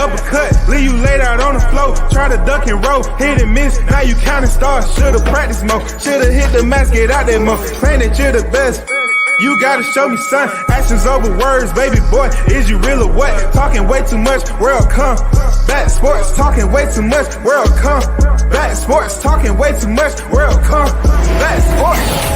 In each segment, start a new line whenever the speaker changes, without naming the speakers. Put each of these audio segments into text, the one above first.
uppercut, leave you laid out on the floor. Try to duck and roll, hit and miss, now you counting stars. Should've practiced more, should've hit the mask, get out there more. Claim that you're the best. You gotta show me, son, actions over words, baby boy, is you real or what? Talking way too much, world come back sports, talking way too much, world come back sports, talking way too much, world come back sports.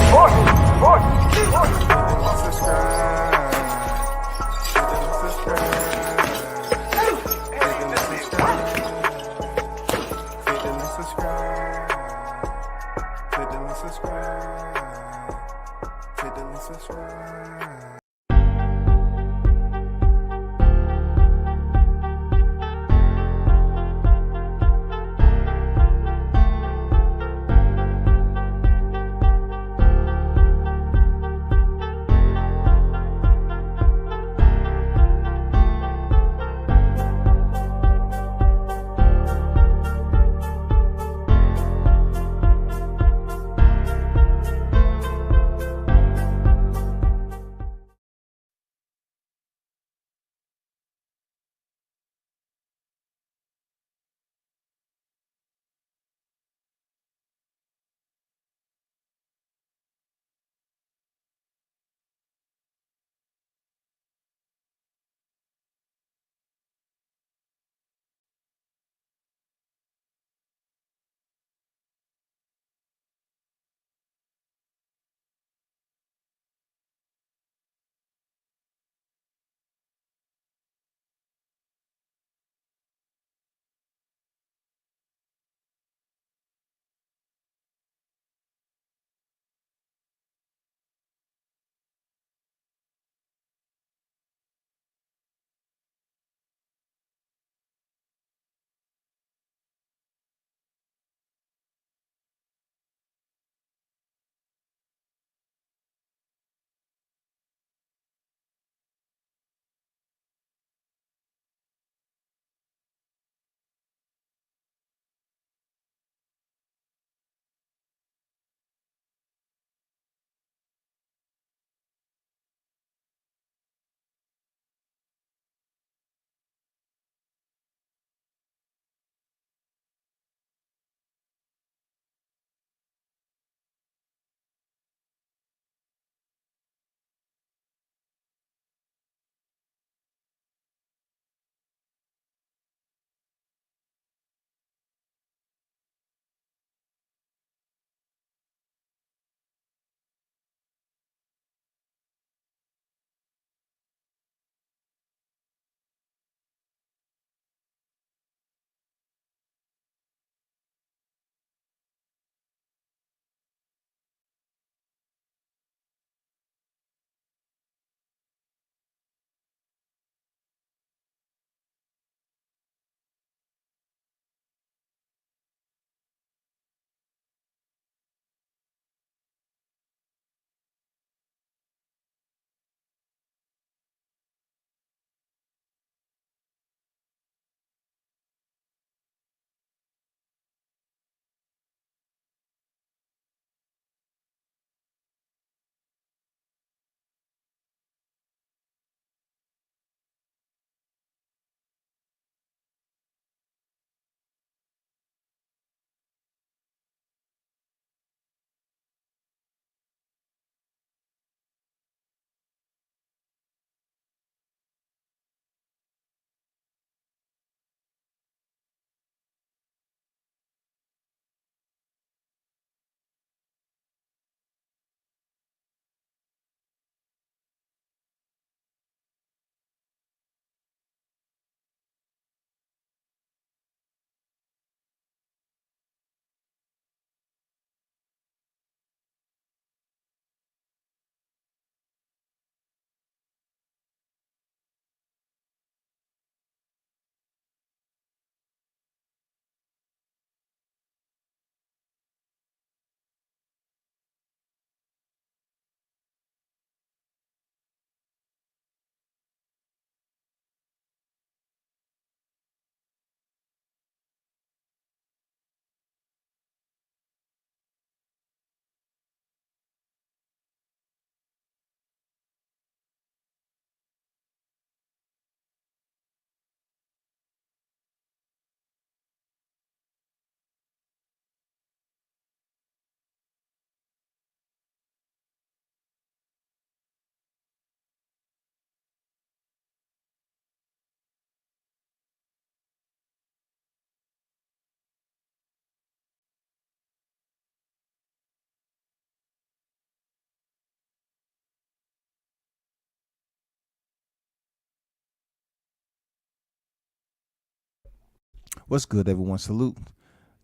What's good, everyone? Salute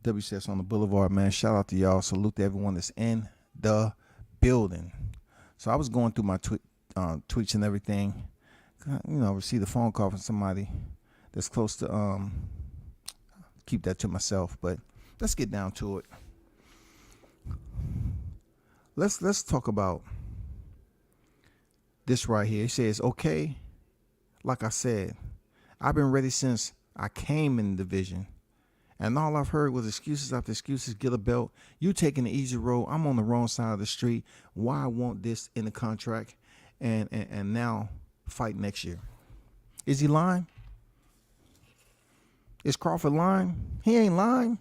WCS on the Boulevard, man. Shout out to y'all. Salute to everyone that's in the building. So I was going through my tweets and everything. Received a phone call from somebody that's close to keep that to myself. But let's get down to it. Let's talk about this right here. It says, okay, like I said, I've been ready since I came in the division. And all I've heard was excuses after excuses. Get a belt. You taking the easy road. I'm on the wrong side of the street. Why I want this in the contract and now fight next year? Is he lying? Is Crawford lying? He ain't lying.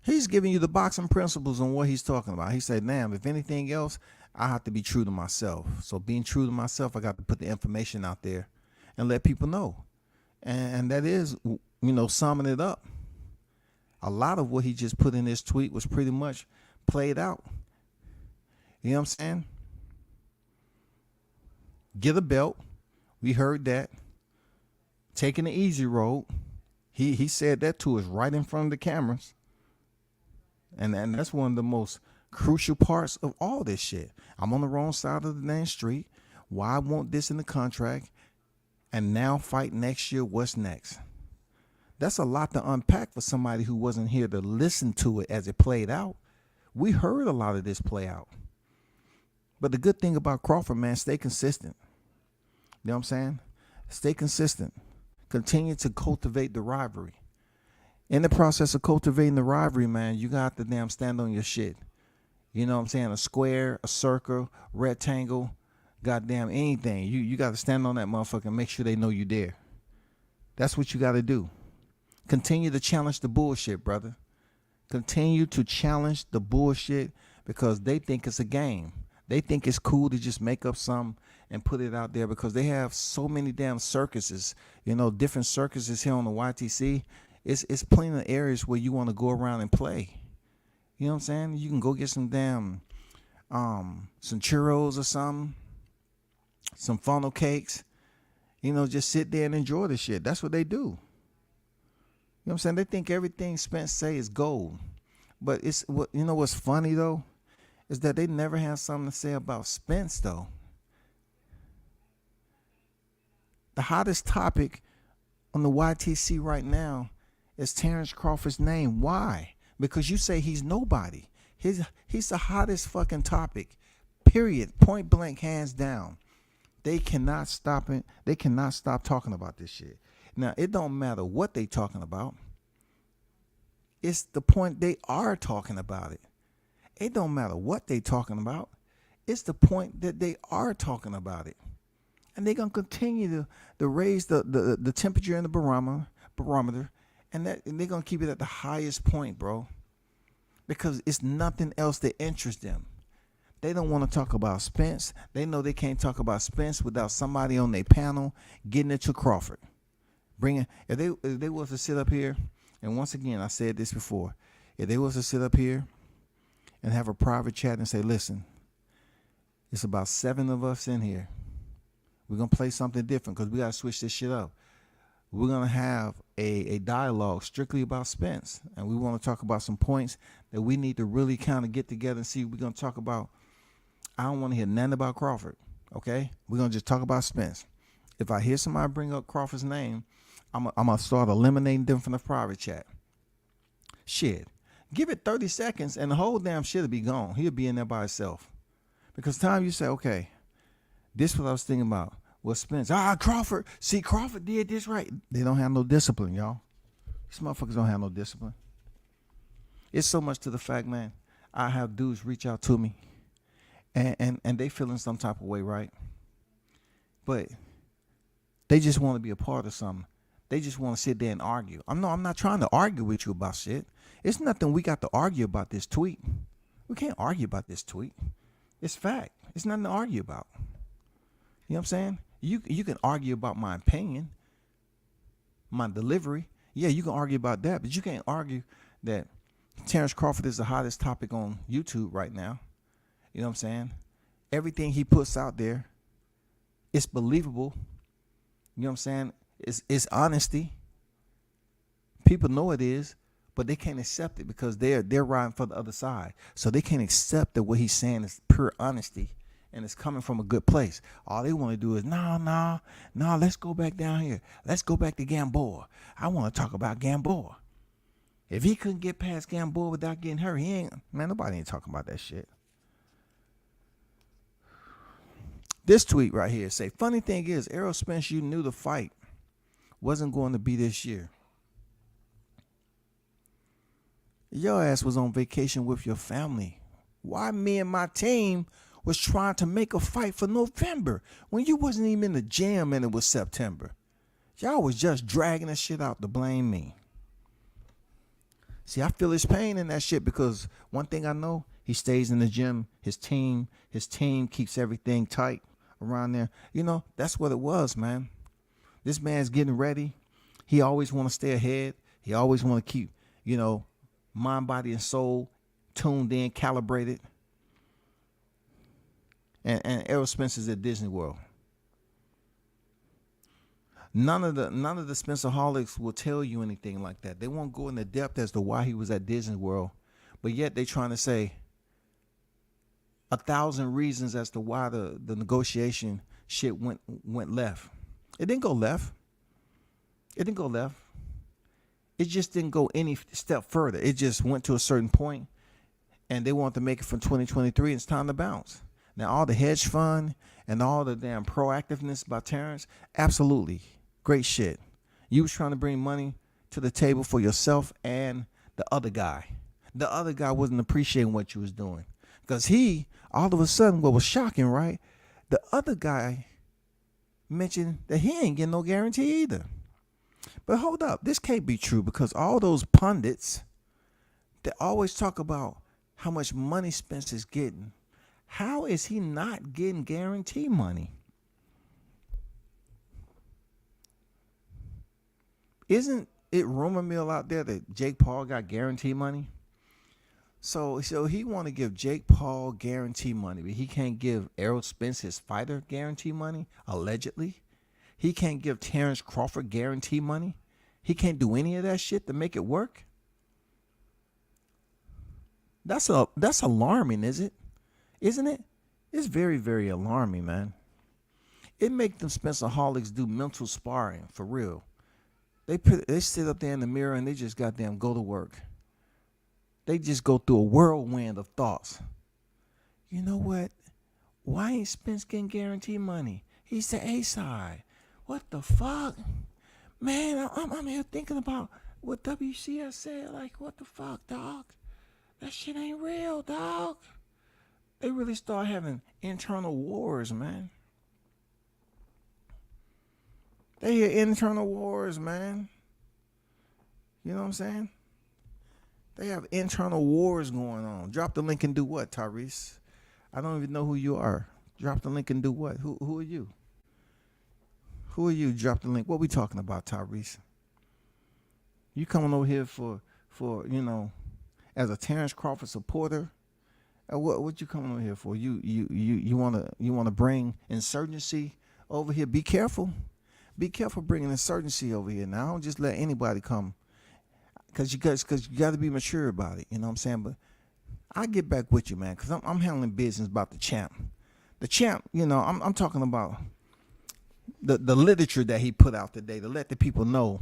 He's giving you the boxing principles on what he's talking about. He said, damn, if anything else, I have to be true to myself. So being true to myself, I got to put the information out there and let people know. And that is, summing it up. A lot of what he just put in this tweet was pretty much played out. You know what I'm saying? Get a belt. We heard that. Taking the easy road. He said that to us right in front of the cameras. And that's one of the most crucial parts of all this shit. I'm on the wrong side of the damn street. Why I want this in the contract? And now fight next year. What's next? That's a lot to unpack for somebody who wasn't here to listen to it as it played out. We heard a lot of this play out. But the good thing about Crawford, man, stay consistent. You know what I'm saying? Stay consistent. Continue to cultivate the rivalry. In the process of cultivating the rivalry, man, you got to damn stand on your shit. You know what I'm saying? A square, a circle, rectangle, goddamn anything. You got to stand on that motherfucker and make sure they know you there. That's what you got to do. Continue to challenge the bullshit, brother. Continue to challenge the bullshit because they think it's a game. They think it's cool to just make up something and put it out there because they have so many damn circuses, different circuses here on the YTC. It's plenty of areas where you want to go around and play. You know what I'm saying? You can go get some damn some churros or something, some funnel cakes. Just sit there and enjoy the shit. That's what they do. You know what I'm saying? They think everything Spence say is gold. But what's funny though is that they never have something to say about Spence though. The hottest topic on the YTC right now is Terrence Crawford's name. Why? Because you say he's nobody. He's the hottest fucking topic. Period. Point blank, hands down. They cannot stop it. They cannot stop talking about this shit. Now, it don't matter what they talking about. It's the point they are talking about it. It don't matter what they talking about. It's the point that they are talking about it. And they're going to continue to raise the temperature in the barometer. And they're going to keep it at the highest point, bro. Because it's nothing else that interests them. They don't want to talk about Spence. They know they can't talk about Spence without somebody on their panel getting it to Crawford. If they was to sit up here, and once again, I said this before, if they was to sit up here and have a private chat and say, listen, it's about 7 of us in here. We're going to play something different because we got to switch this shit up. We're going to have a dialogue strictly about Spence. And we want to talk about some points that we need to really kind of get together and see. We're going to talk about, I don't want to hear nothing about Crawford, okay? We're going to just talk about Spence. If I hear somebody bring up Crawford's name, I'm going to start eliminating them from the private chat. Shit. Give it 30 seconds and the whole damn shit will be gone. He'll be in there by himself. Because time you say, okay, this is what I was thinking about. Well, Spence, Crawford. See, Crawford did this right. They don't have no discipline, y'all. These motherfuckers don't have no discipline. It's so much to the fact, man. I have dudes reach out to me, and they feeling some type of way, right? But they just want to be a part of something. They just want to sit there and argue. I'm not trying to argue with you about shit. It's nothing we got to argue about this tweet. We can't argue about this tweet. It's fact. It's nothing to argue about. You know what I'm saying? You can argue about my opinion, my delivery. Yeah, you can argue about that, but you can't argue that Terrence Crawford is the hottest topic on YouTube right now. You know what I'm saying? Everything he puts out there, It's believable. You know what I'm saying? It's honesty. People know it is, but they can't accept it because they're riding for the other side. So they can't accept that what he's saying is pure honesty and it's coming from a good place. All they want to do is no, let's go back down here. Let's go back to Gamboa. I want to talk about Gamboa. If he couldn't get past Gamboa without getting hurt, he ain't, man, nobody ain't talking about that shit. This tweet right here say, funny thing is, Errol Spence, you knew the fight wasn't going to be this year. Your ass was on vacation with your family. Why me and my team was trying to make a fight for November when you wasn't even in the gym and it was September? Y'all was just dragging the shit out to blame me. See, I feel his pain in that shit because one thing I know, he stays in the gym. His team keeps everything tight around there. You know, that's what it was, man. This man's getting ready. He always want to stay ahead. He always want to keep, you know, mind, body, and soul tuned in, calibrated. And Errol Spence is at Disney World. None of the Spencerholics will tell you anything like that. They won't go into depth as to why he was at Disney World, but yet they trying to say 1,000 reasons as to why the negotiation shit went left. It didn't go left. It didn't go left. It just didn't go any step further. It just went to a certain point, and they want to make it from 2023. And it's time to bounce. Now, all the hedge fund and all the damn proactiveness by Terrence, absolutely. Great shit. You was trying to bring money to the table for yourself and the other guy. The other guy wasn't appreciating what you was doing. Because he, all of a sudden, what was shocking, right? The other guy mentioned that he ain't getting no guarantee either. But hold up, this can't be true because all those pundits that always talk about how much money Spence is getting, how is he not getting guarantee money? Isn't it rumor mill out there that Jake Paul got guarantee money? So he want to give Jake Paul guarantee money, but he can't give Errol Spence, his fighter, guarantee money, allegedly. He can't give Terrence Crawford guarantee money. He can't do any of that shit to make it work. That's alarming, isn't it? It's very, very alarming, man. It make them Spencerholics do mental sparring for real. They sit up there in the mirror and they just goddamn go to work. They just go through a whirlwind of thoughts. You know what? Why ain't Spence getting guarantee money? He's the A side. What the fuck? Man, I'm here thinking about what WCS said. Like, what the fuck, dog? That shit ain't real, dog. They really start having internal wars, man. They hear internal wars, man. You know what I'm saying? They have internal wars going on. Drop the link and do what, Tyrese? I don't even know who you are. Drop the link and do what? Who are you? Who are you? Drop the link. What we talking about, Tyrese? You coming over here for you know, as a Terrence Crawford supporter? What you coming over here for? You wanna bring insurgency over here? Be careful. Be careful bringing insurgency over here. Now, don't just let anybody come. Cause you got to be mature about it. You know what I'm saying? But I get back with you, man. Cause I'm handling business about the champ. The champ, you know, I'm talking about the literature that he put out today to let the people know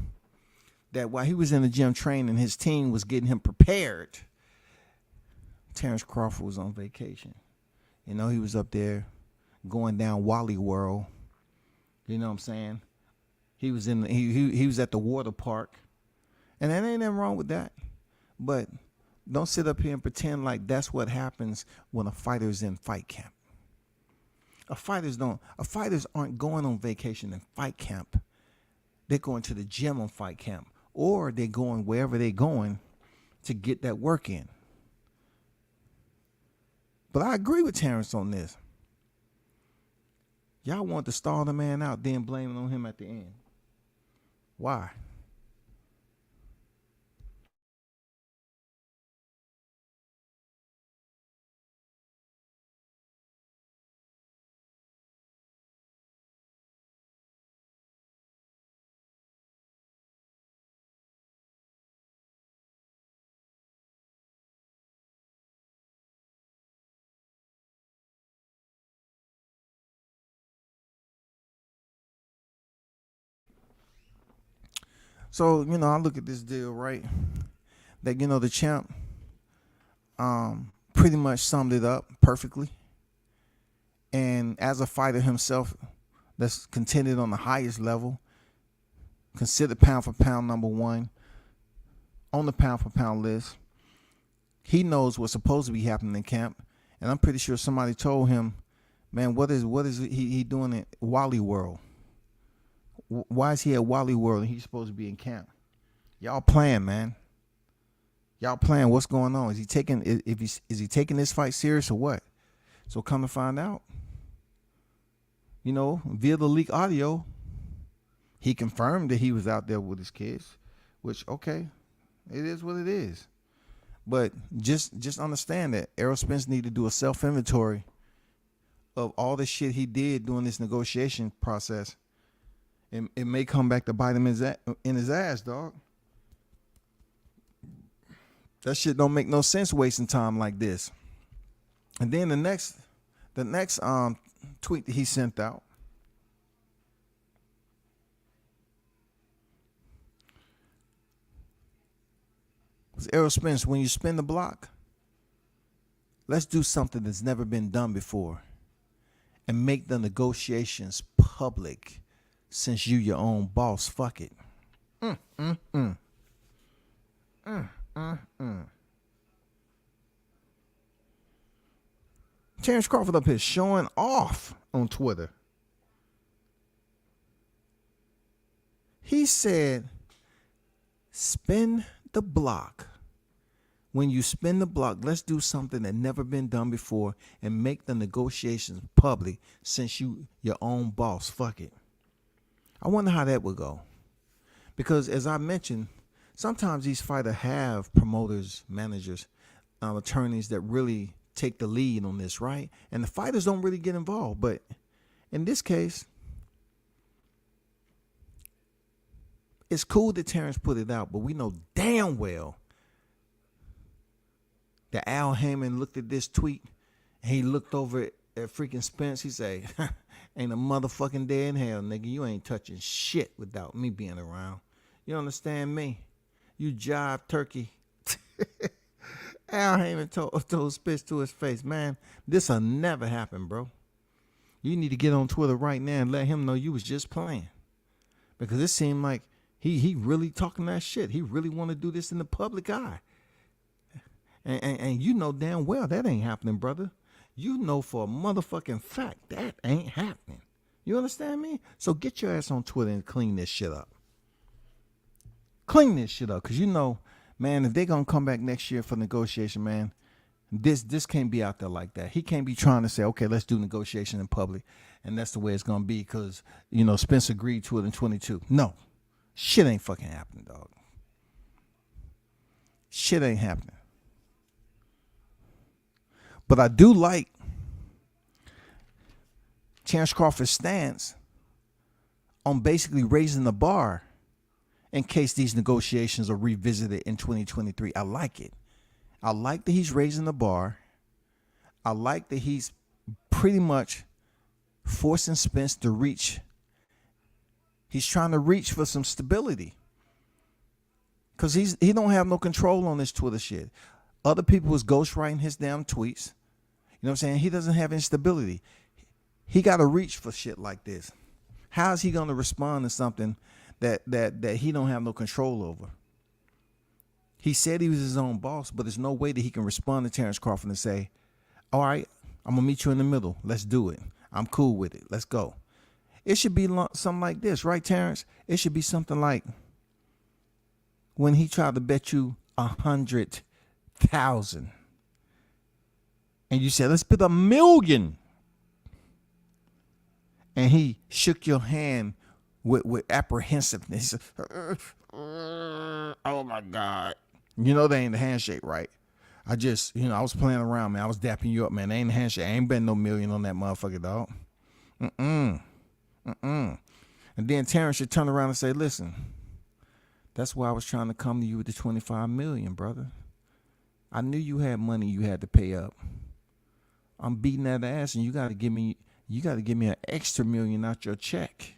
that while he was in the gym training, his team was getting him prepared. Terrence Crawford was on vacation. You know, he was up there going down Wally World. You know what I'm saying? He was he was at the water park. And there ain't nothing wrong with that. But don't sit up here and pretend like that's what happens when a fighter's in fight camp. Fighters aren't going on vacation in fight camp. They're going to the gym on fight camp. Or they're going wherever they're going to get that work in. But I agree with Terrence on this. Y'all want to stall the man out, then blame it on him at the end. Why? So, I look at this deal, right? That, the champ pretty much summed it up perfectly. And as a fighter himself that's contended on the highest level, considered pound for pound number one on the pound for pound list, he knows what's supposed to be happening in camp. And I'm pretty sure somebody told him, man, what is he doing at Wally World? Why is he at Wally World and he's supposed to be in camp? Y'all playing, man. Y'all playing. What's going on? Is he taking this fight serious or what? So come to find out, via the leak audio, he confirmed that he was out there with his kids, which, okay, it is what it is. But just understand that Errol Spence need to do a self-inventory of all the shit he did during this negotiation process. And it may come back to bite him in his ass, dog. That shit don't make no sense wasting time like this. And then the next tweet that he sent out was, Errol Spence, when you spin the block, let's do something that's never been done before and make the negotiations public since you your own boss. Fuck it. Terrence Crawford up here showing off on Twitter. He said, spin the block. When you spin the block, let's do something that never been done before and make the negotiations public since you your own boss. Fuck it. I wonder how that would go. Because as I mentioned, sometimes these fighters have promoters, managers, attorneys that really take the lead on this, right? And the fighters don't really get involved. But in this case, it's cool that Terrence put it out, but we know damn well that Al Heyman looked at this tweet and he looked over at freaking Spence. He say, ain't a motherfucking day in hell, nigga. You ain't touching shit without me being around. You understand me? You jive turkey. Al Heyman told Spence to his face, man, this'll never happen, bro. You need to get on Twitter right now and let him know you was just playing. Because it seemed like he really talking that shit. He really want to do this in the public eye. And you know damn well that ain't happening, brother. You know for a motherfucking fact that ain't happening. You understand me? So get your ass on Twitter and clean this shit up. Clean this shit up. Because man, if they going to come back next year for negotiation, man, this can't be out there like that. He can't be trying to say, okay, let's do negotiation in public. And that's the way it's going to be because, Spence agreed to it in 22. No. Shit ain't fucking happening, dog. Shit ain't happening. But I do like Terrence Crawford's stance on basically raising the bar in case these negotiations are revisited in 2023. I like it. I like that he's raising the bar. I like that he's pretty much forcing Spence to reach. He's trying to reach for some stability. Because he don't have no control on this Twitter shit. Other people was ghostwriting his damn tweets. You know what I'm saying? He doesn't have any stability. He got to reach for shit like this. How is he going to respond to something that he don't have no control over? He said he was his own boss, but there's no way that he can respond to Terrence Crawford and say, all right, I'm going to meet you in the middle. Let's do it. I'm cool with it. Let's go. It should be something like this, right, Terrence? It should be something like when he tried to bet you 100,000 and you said, let's bet 1,000,000. And he shook your hand with apprehensiveness. He said, oh my God. That ain't the handshake, right? I was playing around, man. I was dapping you up, man. That ain't the handshake. I ain't betting no million on that motherfucker, dog. And then Terrence should turn around and say, listen, that's why I was trying to come to you with the 25 million, brother. I knew you had money you had to pay up. I'm beating that ass and you got to give me an extra million out your check.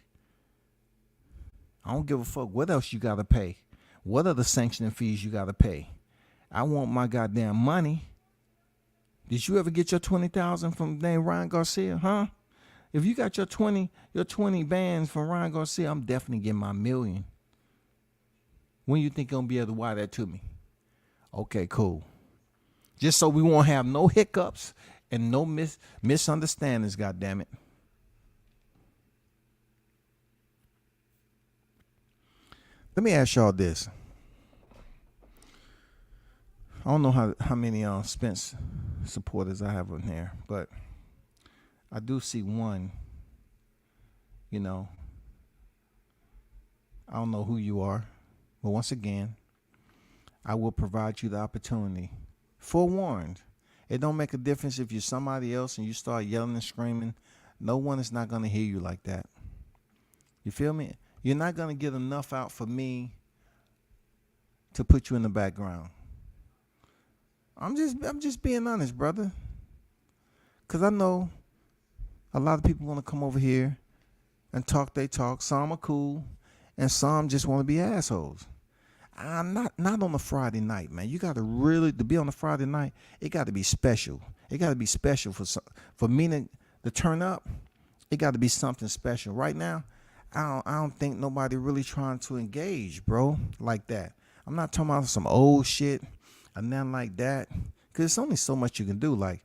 I don't give a fuck what else you gotta pay. What are the sanctioning fees you gotta pay? I want my goddamn money. Did you ever get your 20,000 from name Ryan Garcia? Huh? If you got your 20 bands from Ryan Garcia, I'm definitely getting my million. When you think you're gonna be able to wire that to me? Okay, cool. Just so we won't have no hiccups and no misunderstandings, goddammit. Let me ask y'all this. I don't know how many Spence supporters I have on here, but I do see one. You know, I don't know who you are, but once again, I will provide you the opportunity. Forewarned. It don't make a difference if you're somebody else and you start yelling and screaming. No one is not going to hear you like that. You feel me? You're not going to get enough out for me to put you in the background. I'm just being honest, brother. Because I know a lot of people want to come over here and talk they talk. Some are cool, and some just want to be assholes. I'm not on a Friday night, man. You got to really, to be on a Friday night, it got to be special. It got to be special for me to turn up. It got to be something special. Right now, I don't think nobody really trying to engage, bro, like that. I'm not talking about some old shit or nothing like that, because it's only so much you can do. Like,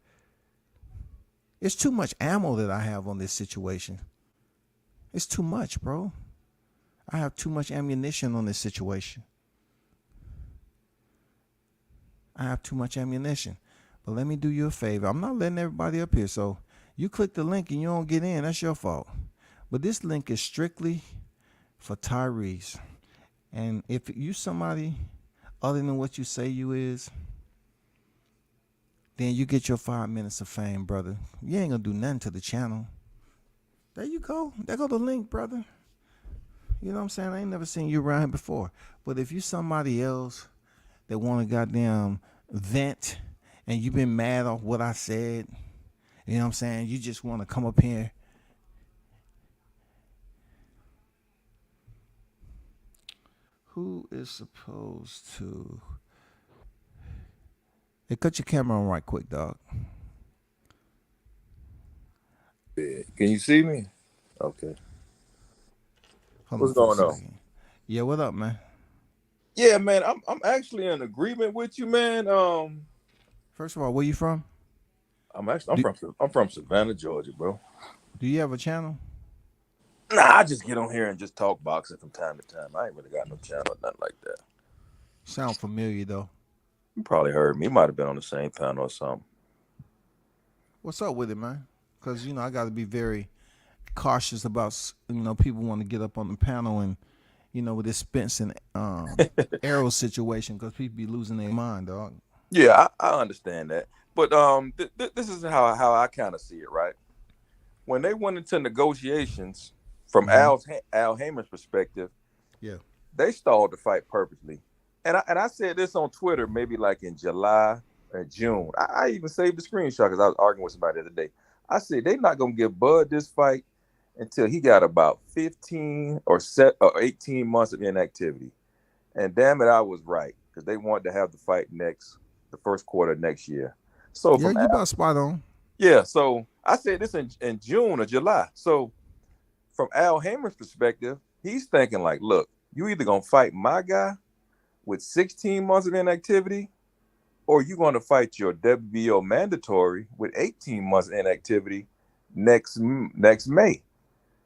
it's too much ammo that I have on this situation. It's too much, bro. I have too much ammunition on this situation. I have too much ammunition. But let me do you a favor. I'm not letting everybody up here. So you click the link and you don't get in. That's your fault. But this link is strictly for Tyrese. And if you somebody other than what you say you is, then you get your 5 minutes of fame, brother. You ain't gonna do nothing to the channel. There you go. There go the link, brother. You know what I'm saying? I ain't never seen you around here before. But if you somebody else that want to goddamn vent and you been mad off what I said, you know what I'm saying? You just want to come up here. Who is supposed to... Hey, cut your camera on right quick, dog.
Can you see me? Okay.
What's
going on?
Yeah, what up, man?
Yeah, man, I'm actually in agreement with you, man.
First of all, where you from?
I'm from Savannah, Georgia, bro.
Do you have a channel?
Nah, I just get on here and just talk boxing from time to time. I ain't really got no channel or nothing like that.
Sound familiar though.
You probably heard me. You might have been on the same panel or something.
What's up with it, man? Because, you know, I got to be very cautious about, you know, people want to get up on the panel and, you know, with this Spence and Arrow situation, because people be losing their mind, dog.
Yeah, I understand that. But this is how I kind of see it, right? When they went into negotiations, from Al Heyman's perspective,
yeah,
they stalled the fight purposely. And I said this on Twitter maybe like in July or June. I even saved the screenshot because I was arguing with somebody the other day. I said they're not going to give Bud this fight until he got about 15 or 18 months of inactivity. And damn it, I was right, because they wanted to have the fight the first quarter next year. So
yeah, you about spot on.
Yeah, so I said this in June or July. So from Al Heyman's perspective, he's thinking like, look, you either going to fight my guy with 16 months of inactivity, or you're going to fight your WBO mandatory with 18 months of inactivity next May.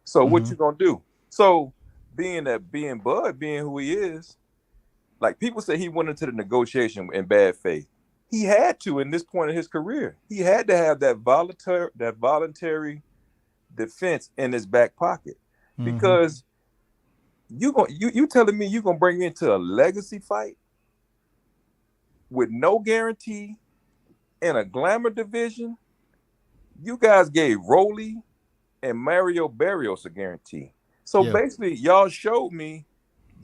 So what you going to do? So being Bud, being who he is, like people say he went into the negotiation in bad faith. He had to in this point in his career. He had to have that voluntary defense in his back pocket, because you telling me you're gonna bring me into a legacy fight with no guarantee in a glamour division? You guys gave Rolly and Mario Barrios a guarantee. So basically, y'all showed me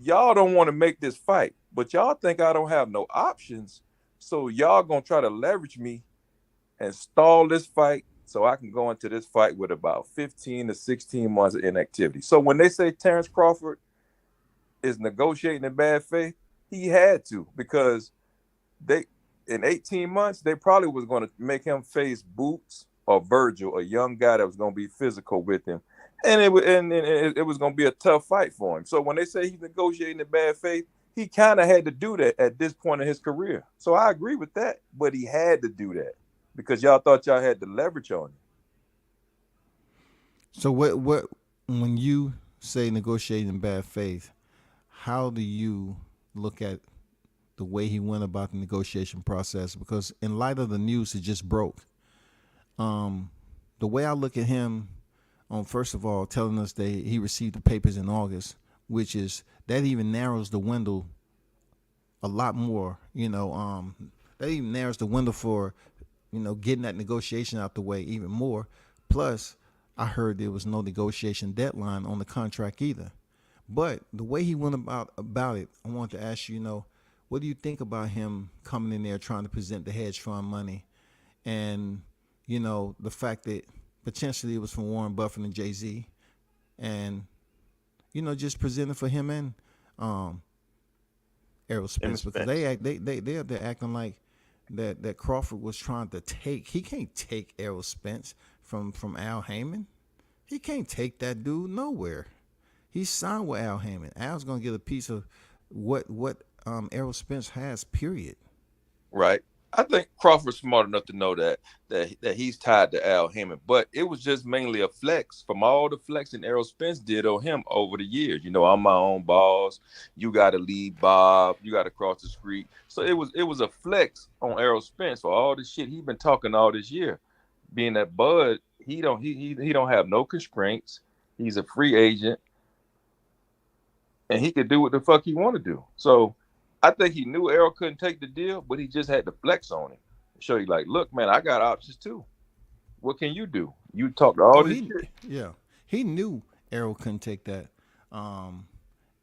y'all don't want to make this fight, but y'all think I don't have no options. So y'all gonna try to leverage me and stall this fight so I can go into this fight with about 15 to 16 months of inactivity. So when they say Terrence Crawford is negotiating in bad faith, he had to, because they in 18 months they probably was going to make him face Boots or Virgil, a young guy that was going to be physical with him, and it was going to be a tough fight for him. So when they say he's negotiating in bad faith, he kind of had to do that at this point in his career. So I agree with that, but he had to do that because y'all thought y'all had the leverage on him.
So what when you say negotiating in bad faith, how do you look at the way he went about the negotiation process? Because in light of the news that just broke, the way I look at him, first of all, telling us that he received the papers in August, which is that even narrows the window a lot more. That even narrows the window for, getting that negotiation out the way even more. Plus, I heard there was no negotiation deadline on the contract either. But the way he went about it, I want to ask you, what do you think about him coming in there trying to present the hedge fund money, and the fact that potentially it was from Warren Buffett and Jay-Z, and just presenting for him and Errol Spence, because they're acting like that Crawford was trying to take. He can't take Errol Spence from Al Heyman. He can't take that dude nowhere. He's signed with Al Heyman. Al's gonna get a piece of what Errol Spence has. Period.
Right. I think Crawford's smart enough to know that he's tied to Al Heyman, but it was just mainly a flex from all the flexing Errol Spence did on him over the years. I'm my own boss. You got to lead Bob. You got to cross the street. So it was a flex on Errol Spence for all the shit he's been talking all this year. Being that Bud, he don't have no constraints. He's a free agent, and he could do what the fuck he want to do. So I think he knew Errol couldn't take the deal, but he just had to flex on him. Show you, like, look, man, I got options too. What can you do? You talked all this shit.
Yeah, he knew Errol couldn't take that. That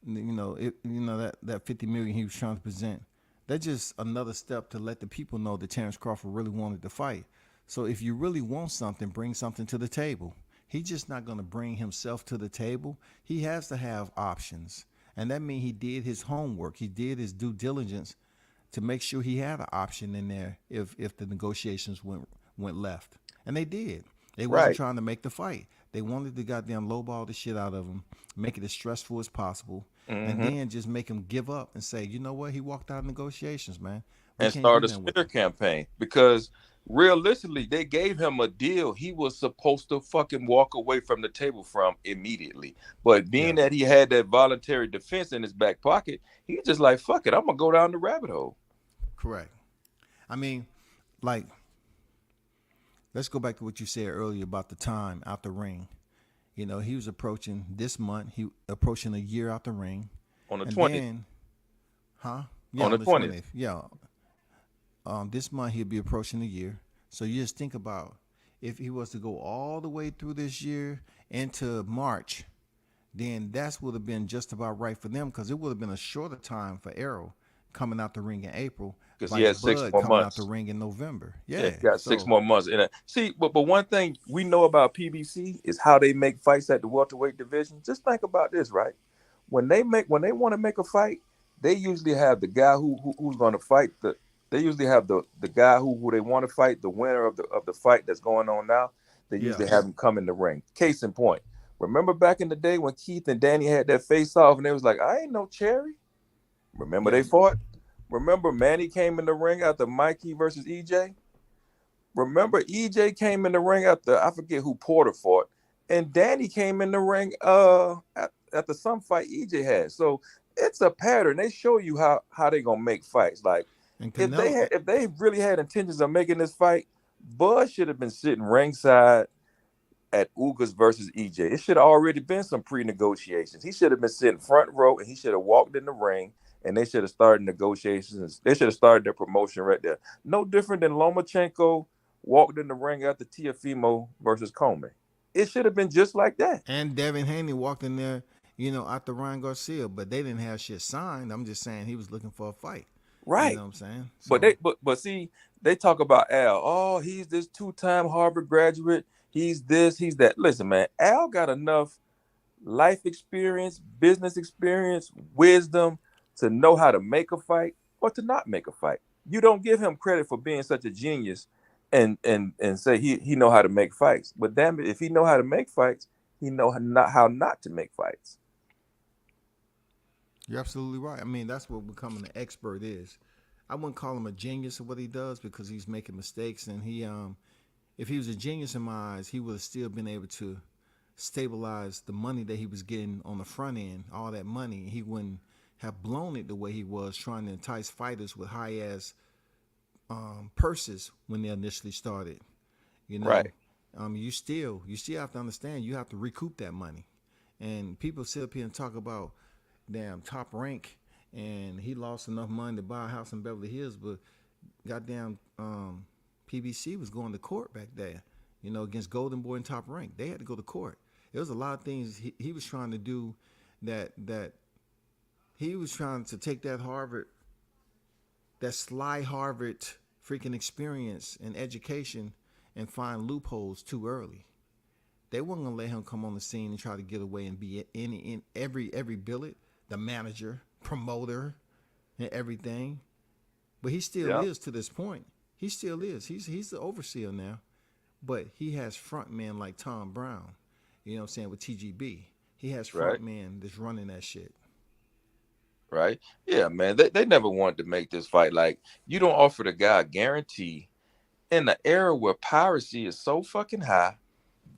$50 million he was trying to present. That's just another step to let the people know that Terrence Crawford really wanted to fight. So if you really want something, bring something to the table. He's just not going to bring himself to the table. He has to have options. And that means he did his homework. He did his due diligence to make sure he had an option in there if the negotiations went left. And they did. They wasn't trying to make the fight. They wanted to goddamn lowball the shit out of him, make it as stressful as possible, and then just make him give up and say, you know what? He walked out of negotiations, man.
And start a smear campaign, because realistically, they gave him a deal he was supposed to fucking walk away from the table from immediately. But being that he had that voluntary defense in his back pocket, he just like, fuck it, I'm going to go down the rabbit hole.
Correct. I mean, like, let's go back to what you said earlier about the time out the ring. He was approaching this month. He approaching a year out the ring.
On the 20th.
Yeah,
on the 20th.
Yeah. This month he'll be approaching a year. So you just think about if he was to go all the way through this year into March, then that would have been just about right for them, because it would have been a shorter time for Errol coming out the ring in April.
Because he had 6 more
coming
months.
out the ring in November. Yeah,
he got 6 more months. See, but one thing we know about PBC is how they make fights at the welterweight division. Just think about this, right? When they want to make a fight, they usually have the guy who's going to fight They usually have the guy who they want to fight, the winner of the fight that's going on now. They usually have him come in the ring. Case in point, remember back in the day when Keith and Danny had that face off, and they was like, "I ain't no cherry." Remember they fought. Remember Manny came in the ring after Mikey versus EJ. Remember EJ came in the ring after, I forget who Porter fought, and Danny came in the ring after some fight EJ had. So it's a pattern. They show you how they gonna make fights. Like, if they really had intentions of making this fight, Bud should have been sitting ringside at Ugas versus EJ. It should have already been some pre-negotiations. He should have been sitting front row, and he should have walked in the ring, and they should have started negotiations. They should have started their promotion right there. No different than Lomachenko walked in the ring after Teofimo versus Coleman. It should have been just like that.
And Devin Haney walked in there, after Ryan Garcia, but they didn't have shit signed. I'm just saying he was looking for a fight.
Right.
You know what I'm saying? So,
but see, they talk about Al. Oh, he's this 2-time Harvard graduate. He's this, he's that. Listen, man, Al got enough life experience, business experience, wisdom to know how to make a fight or to not make a fight. You don't give him credit for being such a genius and say he know how to make fights. But damn it, if he know how to make fights, he know how not to make fights.
You're absolutely right. I mean, that's what becoming an expert is. I wouldn't call him a genius of what he does because he's making mistakes, and if he was a genius in my eyes, he would have still been able to stabilize the money that he was getting on the front end, all that money. He wouldn't have blown it the way he was trying to entice fighters with high ass purses when they initially started. You know,
Right.
you still have to understand you have to recoup that money. And people sit up here and talk about damn Top Rank and he lost enough money to buy a house in Beverly Hills, but goddamn PBC was going to court back there, you know, against Golden Boy and Top Rank. They had to go to court. There was a lot of things he was trying to do that he was trying to take that sly Harvard freaking experience and education and find loopholes too early. They weren't gonna let him come on the scene and try to get away and be in every billet, the manager, promoter, and everything. But he still is to this point. He still is. He's the overseer now. But he has front men like Tom Brown, you know what I'm saying, with TGB. He has front men that's running that shit.
Right? Yeah, man. They never wanted to make this fight. Like, you don't offer the guy a guarantee in the era where piracy is so fucking high.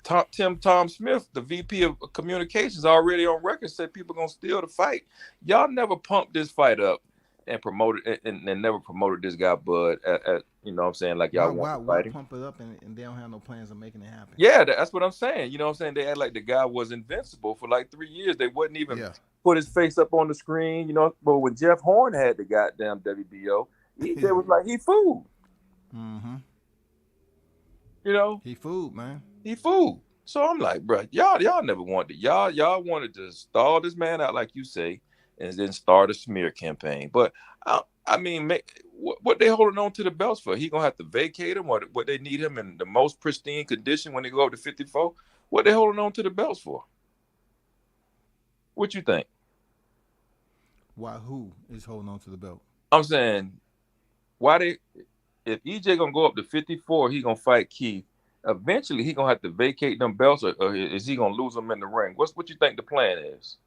Tom Smith, the VP of communications, already on record said people gonna steal the fight. Y'all never pumped this fight up and promoted and never promoted this guy Bud at you know what I'm saying, like y'all want to
Why
fight him.
pump it up and they don't have no plans of making it happen?
Yeah, that's what I'm saying. You know what I'm saying? They act like the guy was invincible for like 3 years. They wouldn't even put his face up on the screen, you know. But when Jeff Horn had the goddamn WBO, EJ was like, he fooled.
Mm-hmm.
You know?
He fooled, man.
He fooled. So I'm like, bro, y'all never wanted y'all wanted to stall this man out, like you say, and then start a smear campaign. But I mean, what they holding on to the belts for? He gonna have to vacate him, or what they need him in the most pristine condition when they go up to 54? What they holding on to the belts for? What you think?
Why? Who is holding on to the belt?
I'm saying, if EJ gonna go up to 54, he gonna fight Keith. Eventually, he gonna have to vacate them belts, or is he gonna lose them in the ring? What you think the plan is?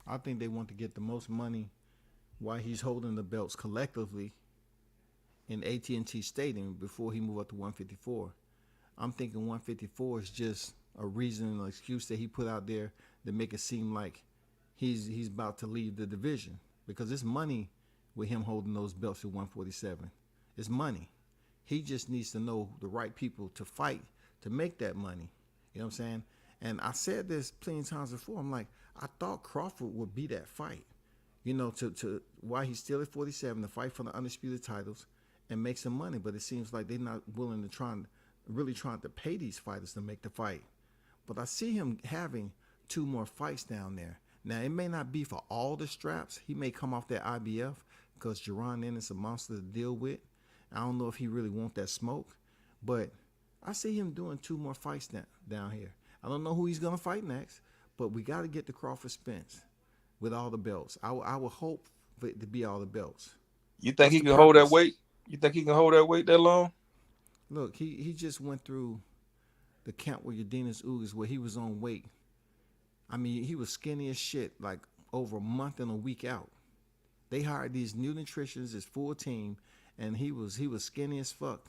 I think they want to get the most money while he's holding the belts collectively in AT&T Stadium before he move up to 154. I'm thinking 154 is just a reason, an excuse that he put out there to make it seem like he's about to leave the division, because it's money with him holding those belts at 147. It's money. He just needs to know the right people to fight to make that money. You know what I'm saying? And I said this plenty of times before. I'm like, I thought Crawford would be that fight. You know, to why he's still at 47 to fight for the undisputed titles and make some money. But it seems like they're not willing to really trying to pay these fighters to make the fight. But I see him having 2 more fights down there. Now, it may not be for all the straps. He may come off that IBF because Jerron Ennis is a monster to deal with. I don't know if he really want that smoke, but I see him doing 2 more fights down here. I don't know who he's going to fight next, but we got to get to Crawford Spence with all the belts. I would hope for it to be all the belts.
You think he can hold that weight? You think he can hold that weight that long?
Look, he just went through the camp with Yardenas Ugas where he was on weight. I mean, he was skinny as shit, like over a month and a week out. They hired these new nutritionists, his full team, and he was skinny as fuck.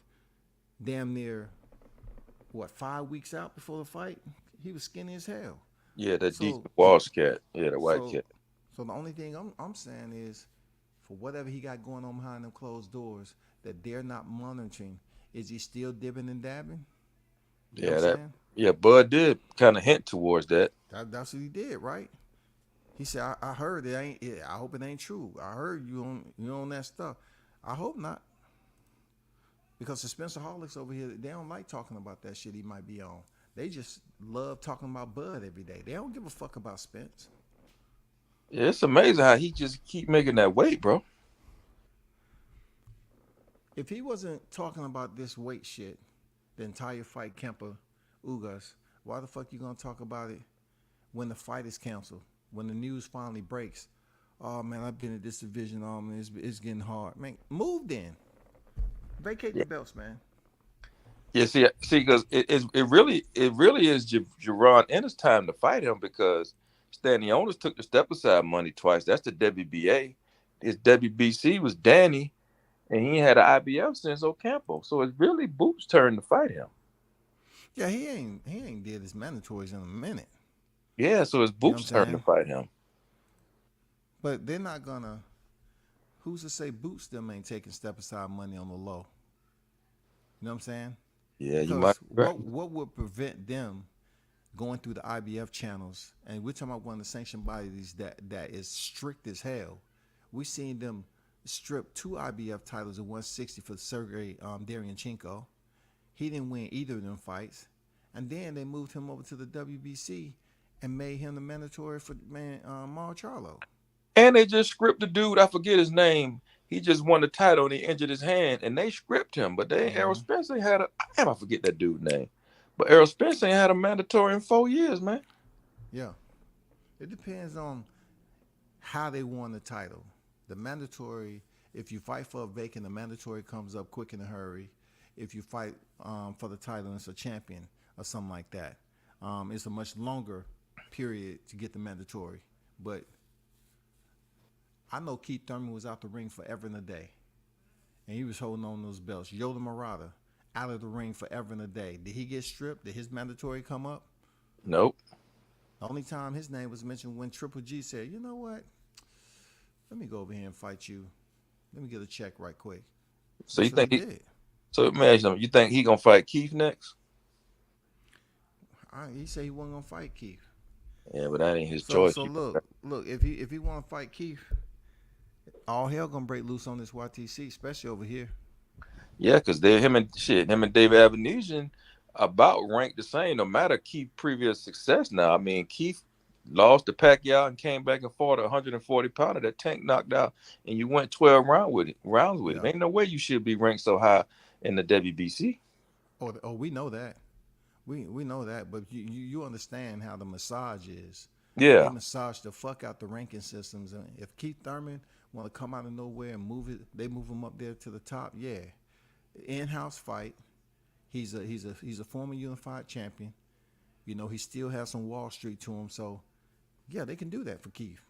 Damn near, 5 weeks out before the fight? He was skinny as hell.
Yeah, that deep Walsh cat. Yeah, the white cat.
So the only thing I'm saying is, for whatever he got going on behind them closed doors that they're not monitoring, is he still dibbing and dabbing? You know
Bud did kind of hint towards that.
That's what he did, right? He said, I heard it ain't. I hope it ain't true. I heard you on that stuff. I hope not, because the Spencerholics over here, they don't like talking about that shit he might be on. They just love talking about Bud every day. They don't give a fuck about Spence.
Yeah, it's amazing how he just keep making that weight, bro.
If he wasn't talking about this weight shit the entire fight, Kemper Ugas, Why the fuck you gonna talk about it when the fight is canceled? When the news finally breaks? Oh man, I've been in this division. Oh man, it's getting hard. Man, move then. Vacate the belts, man.
Yeah, because it really is Jerron Ennis' time to fight him because Stanley Onis took the step aside money twice. That's the WBA. His WBC was Danny, and he ain't had an IBF since Ocampo. So it's really Boop's turn to fight him.
Yeah, he ain't did his mandatories in a minute.
Yeah, so it's Boop's turn to fight him.
But they're not gonna. Who's to say Boots them ain't taking step aside money on the low? You know what I'm saying?
Yeah,
because
you might.
What would prevent them going through the IBF channels? And we're talking about one of the sanctioned bodies that is strict as hell. We seen them strip 2 IBF titles at 160 for Sergey Deryanchenko. He didn't win either of them fights, and then they moved him over to the WBC and made him the mandatory for Mar Charlo.
And they just script the dude. I forget his name. He just won the title and he injured his hand, and they script him. But they Errol Spence ain't had I forget that dude's name. But Errol Spence ain't had a mandatory in 4 years, man.
Yeah, it depends on how they won the title. The mandatory, if you fight for a vacant, the mandatory comes up quick in a hurry. If you fight for the title and it's a champion or something like that, it's a much longer period to get the mandatory. But I know Keith Thurman was out the ring forever and a day, and he was holding on those belts. Yoda Murata out of the ring forever and a day. Did he get stripped? Did his mandatory come up?
Nope.
The only time his name was mentioned when Triple G said, "You know what? Let me go over here and fight you. Let me get a check right quick."
So
That's
you think
he did.
So imagine, you think he gonna fight Keith next?
He said he wasn't gonna fight Keith.
Yeah, but that ain't his choice.
So look, if he want to fight Keith, all hell gonna break loose on this YTC, especially over here.
Yeah, because him and David Avenesian about ranked the same, no matter Keith's previous success. Now, I mean, Keith lost to Pacquiao and came back and fought a 140 pounder that Tank knocked out, and you went 12 rounds with him. Ain't no way you should be ranked so high in the WBC.
Oh, we know that. We know that, but you understand how the massage is.
Yeah.
They massage the fuck out the ranking systems. And if Keith Thurman want to come out of nowhere and move it, they move him up there to the top. Yeah, in-house fight. He's a former unified champion. You know, he still has some Wall Street to him. So, yeah, they can do that for Keith.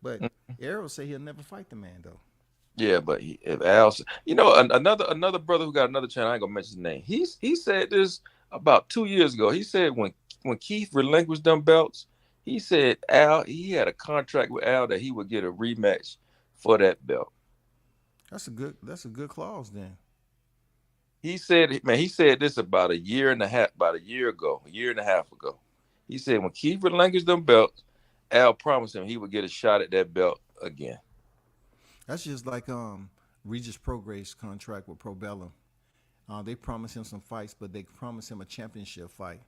But Errol say he'll never fight the man though.
Yeah, but if Al, another brother who got another channel, I ain't gonna mention his name. He said this about 2 years ago. He said when Keith relinquished them belts, he said he had a contract with Al that he would get a rematch for that belt.
That's a good clause then.
He said this about a year and a half ago. He said when Keith relinquished them belts, Al promised him he would get a shot at that belt again.
That's just like Regis Prograce's contract with Probellum. They promised him some fights, but they promised him a championship fight.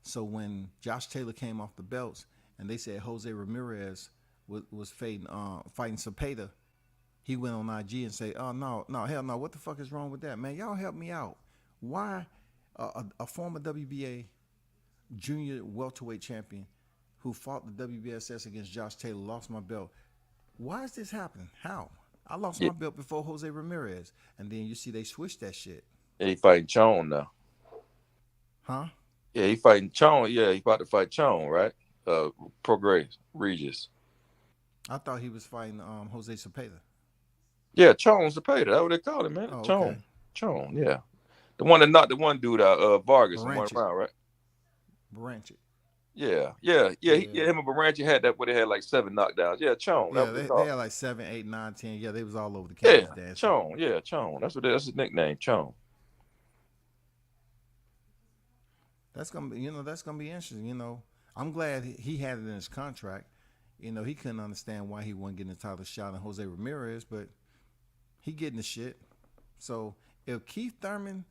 So when Josh Taylor came off the belts and they said Jose Ramirez was fighting Cepeda, he went on IG and said, "Oh no, hell no! What the fuck is wrong with that, man? Y'all help me out. Why a former WBA junior welterweight champion who fought the WBSS against Josh Taylor lost my belt? Why is this happening? How? I lost my belt before Jose Ramirez, and then you see they switched that shit.
Yeah, he fighting Chong now.
Huh?
Yeah, he fighting Chong. Yeah, he about to fight Chong, right? Progress Regis.
I thought he was fighting Jose Cepeda.
Yeah, Chong Cepeda. That's what they call him, man.
Oh,
Chong.
okay.
Chong, yeah. The one that knocked the one dude out, Vargas, in one round, right?
Baranchik.
Yeah. Him and Baranchik had that where they had like 7 knockdowns. Yeah, Chong.
Yeah, they had like 7, 8, 9, 10. Yeah, they was all over the cage.
Yeah, Chong. Yeah, Chong. That's his nickname, Chong.
That's gonna be interesting. I'm glad he had it in his contract. He couldn't understand why he wasn't getting the title shot on Jose Ramirez, but he getting the shit. So if Keith Thurman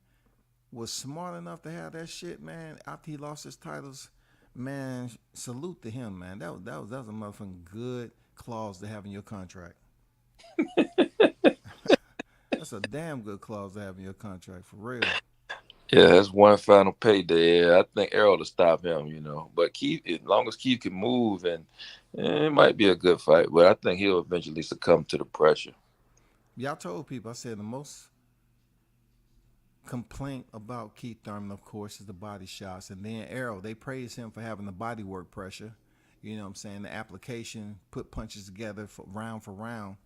was smart enough to have that shit, man, after he lost his titles, man, salute to him, man. That was a motherfucking good clause to have in your contract. That's a damn good clause to have in your contract, for real.
Yeah, that's one final payday. Yeah, I think Errol to stop him, you know. But Keith, as long as Keith can move, and it might be a good fight, but I think he'll eventually succumb to the pressure.
Y'all told people, I said the most complaint about Keith Thurman, of course, is the body shots. And then Errol, they praise him for having the body work pressure. You know what I'm saying? The application, put punches together for round.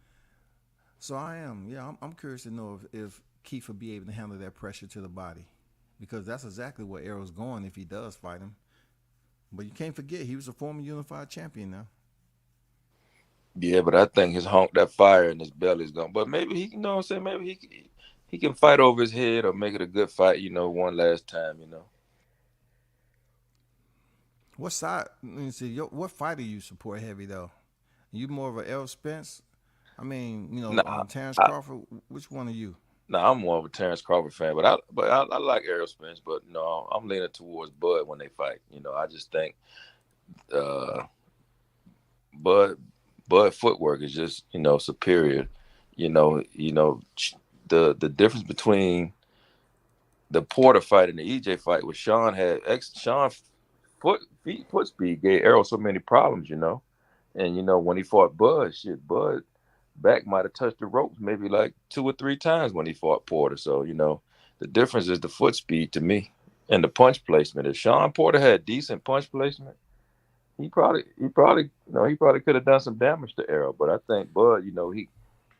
So I'm curious to know if Keith will be able to handle that pressure to the body. Because that's exactly where Errol's going if he does fight him. But you can't forget, he was a former unified champion now.
Yeah, but I think his honk, that fire in his belly is gone. But maybe he, you know what I'm saying? Maybe he can fight over his head or make it a good fight, you know, one last time, you know.
What side? Let me see. What fighter you support heavy though? You more of a Errol Spence? I mean,
Nah,
Terrence
I,
Crawford. Which one are you?
nah, I'm more of a Terrence Crawford fan, but I like Errol Spence, but no, I'm leaning towards Bud when they fight. You know, I just think uh Bud Bud footwork is just, you know, superior. The difference between the Porter fight and the EJ fight was Sean foot speed gave Errol so many problems, you know. And you know, when he fought Bud, shit, Bud back might have touched the ropes maybe like 2 or 3 times when he fought Porter. So, you know, the difference is the foot speed to me and the punch placement. If Sean Porter had decent punch placement, he probably could have done some damage to Errol. But I think Bud, you know,